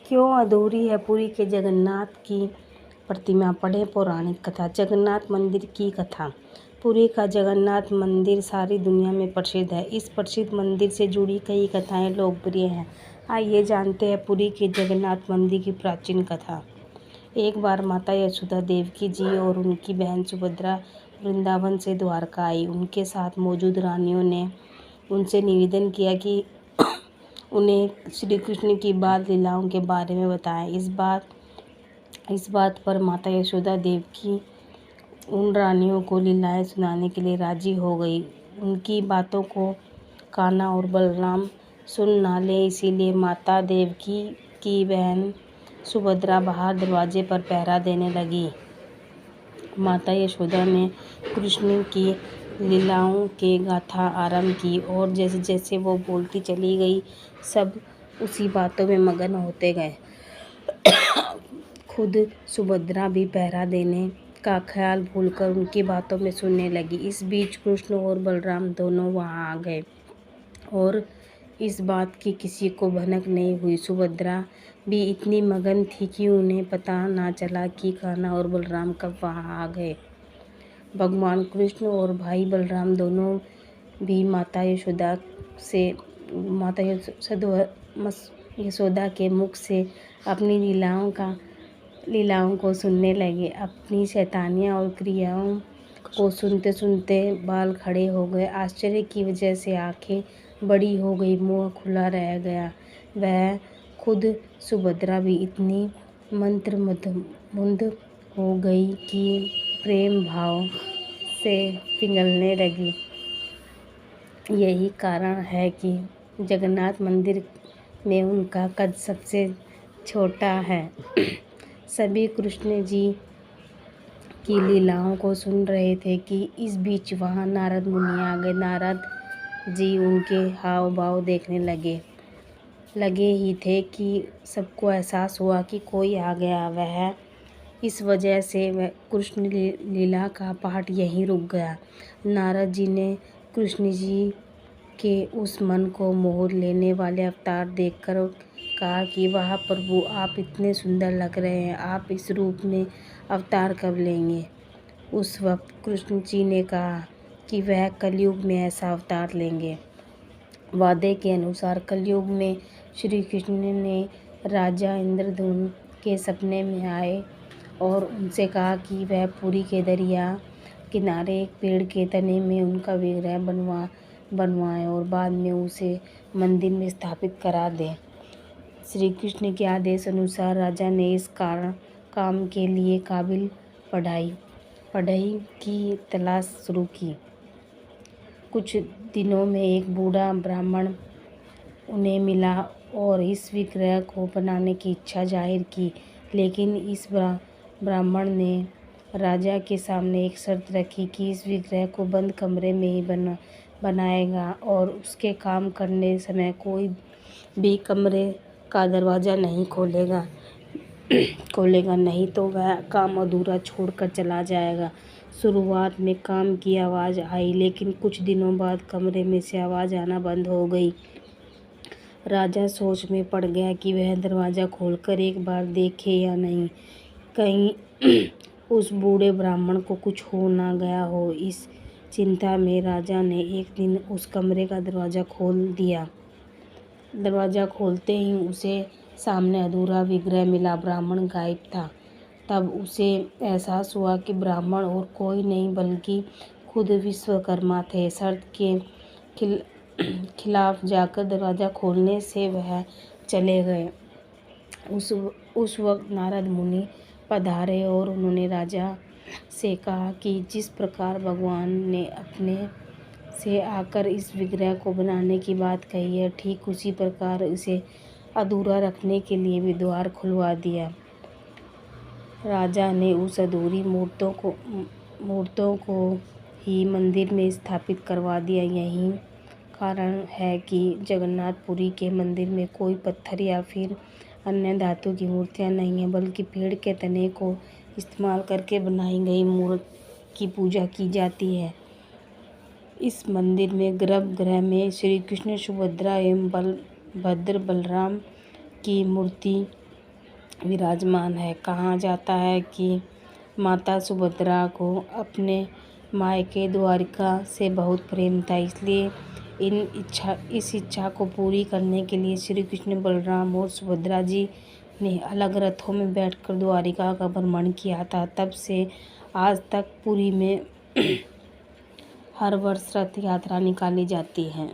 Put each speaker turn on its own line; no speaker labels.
क्यों अधूरी है पुरी के जगन्नाथ की प्रतिमा? पढ़ें पौराणिक कथा। जगन्नाथ मंदिर की कथा। पुरी का जगन्नाथ मंदिर सारी दुनिया में प्रसिद्ध है। इस प्रसिद्ध मंदिर से जुड़ी कई कथाएं लोकप्रिय हैं। आइए जानते हैं पुरी के जगन्नाथ मंदिर की प्राचीन कथा। एक बार माता यशोदा देवकी जी और उनकी बहन सुभद्रा वृंदावन से द्वारका आई। उनके साथ मौजूद रानियों ने उनसे निवेदन किया कि उन्हें श्री कृष्ण की बाल लीलाओं के बारे में बताएं। इस बात पर माता यशोदा देवकी उन रानियों को लीलाएं सुनाने के लिए राजी हो गई। उनकी बातों को कान्हा और बलराम सुन ना ले, इसीलिए माता देवकी की बहन सुभद्रा बाहर दरवाजे पर पहरा देने लगी। माता यशोदा ने कृष्ण की लीलाओं के गाथा आरंभ की और जैसे जैसे वो बोलती चली गई, सब उसी बातों में मगन होते गए। खुद सुभद्रा भी पहरा देने का ख्याल भूलकर उनकी बातों में सुनने लगी। इस बीच कृष्ण और बलराम दोनों वहां आ गए और इस बात की किसी को भनक नहीं हुई। सुभद्रा भी इतनी मगन थी कि उन्हें पता ना चला कि कान्हा और बलराम कब वहां आ गए। भगवान कृष्ण और भाई बलराम दोनों भी माता यशोदा के मुख से अपनी लीलाओं को सुनने लगे। अपनी शैतानियाँ और क्रियाओं को सुनते सुनते बाल खड़े हो गए। आश्चर्य की वजह से आंखें बड़ी हो गई, मुंह खुला रह गया। वह खुद सुभद्रा भी इतनी मंत्रमुग्ध हो गई कि प्रेम भाव से पिघलने लगी। यही कारण है कि जगन्नाथ मंदिर में उनका कद सबसे छोटा है। सभी कृष्ण जी की लीलाओं को सुन रहे थे कि इस बीच वहां नारद मुनि आ गए। नारद जी उनके हाव भाव देखने लगे ही थे कि सबको एहसास हुआ कि कोई आ गया। वह इस वजह से वह कृष्ण लीला का पाठ यहीं रुक गया। नारद जी ने कृष्ण जी के उस मन को मोह लेने वाले अवतार देखकर कहा कि वाह प्रभु, आप इतने सुंदर लग रहे हैं, आप इस रूप में अवतार कब लेंगे? उस वक्त कृष्ण जी ने कहा कि वह कलयुग में ऐसा अवतार लेंगे। वादे के अनुसार कलयुग में श्री कृष्ण ने राजा इंद्रद्युम्न के सपने में आए और उनसे कहा कि वह पुरी के दरिया किनारे एक पेड़ के तने में उनका विग्रह बनवाएं और बाद में उसे मंदिर में स्थापित करा दें। श्री कृष्ण के आदेश अनुसार राजा ने इस काम के लिए काबिल बढ़ई की तलाश शुरू की। कुछ दिनों में एक बूढ़ा ब्राह्मण उन्हें मिला और इस विग्रह को बनाने की इच्छा जाहिर की, लेकिन इस ब्राह्मण ने राजा के सामने एक शर्त रखी कि इस विग्रह को बंद कमरे में ही बनाएगा और उसके काम करने समय कोई भी कमरे का दरवाज़ा नहीं खोलेगा, नहीं तो वह काम अधूरा छोड़कर चला जाएगा। शुरुआत में काम की आवाज़ आई, लेकिन कुछ दिनों बाद कमरे में से आवाज़ आना बंद हो गई। राजा सोच में पड़ गया कि वह दरवाज़ा खोलकर एक बार देखे या नहीं, कहीं उस बूढ़े ब्राह्मण को कुछ हो ना गया हो। इस चिंता में राजा ने एक दिन उस कमरे का दरवाज़ा खोल दिया। दरवाज़ा खोलते ही उसे सामने अधूरा विग्रह मिला। ब्राह्मण गायब था। तब उसे एहसास हुआ कि ब्राह्मण और कोई नहीं बल्कि खुद विश्वकर्मा थे। शर्त के खिलाफ जाकर दरवाज़ा खोलने से वह चले गए। उस वक्त नारद मुनि पधारे और उन्होंने राजा से कहा कि जिस प्रकार भगवान ने अपने से आकर इस विग्रह को बनाने की बात कही है, ठीक उसी प्रकार इसे अधूरा रखने के लिए भी द्वार खुलवा दिया। राजा ने उस अधूरी मूर्तों को ही मंदिर में स्थापित करवा दिया। यही कारण है कि जगन्नाथपुरी के मंदिर में कोई पत्थर या फिर अन्य धातु की मूर्तियां नहीं है, बल्कि पेड़ के तने को इस्तेमाल करके बनाई गई मूर्ति की पूजा की जाती है। इस मंदिर में गर्भगृह में श्री कृष्ण, सुभद्रा एवं बलराम की मूर्ति विराजमान है। कहा जाता है कि माता सुभद्रा को अपने मायके द्वारिका से बहुत प्रेम था, इसलिए इस इच्छा को पूरी करने के लिए श्री कृष्ण, बलराम और सुभद्रा जी ने अलग रथों में बैठकर द्वारिका का भ्रमण किया था। तब से आज तक पुरी में हर वर्ष रथ यात्रा निकाली जाती है।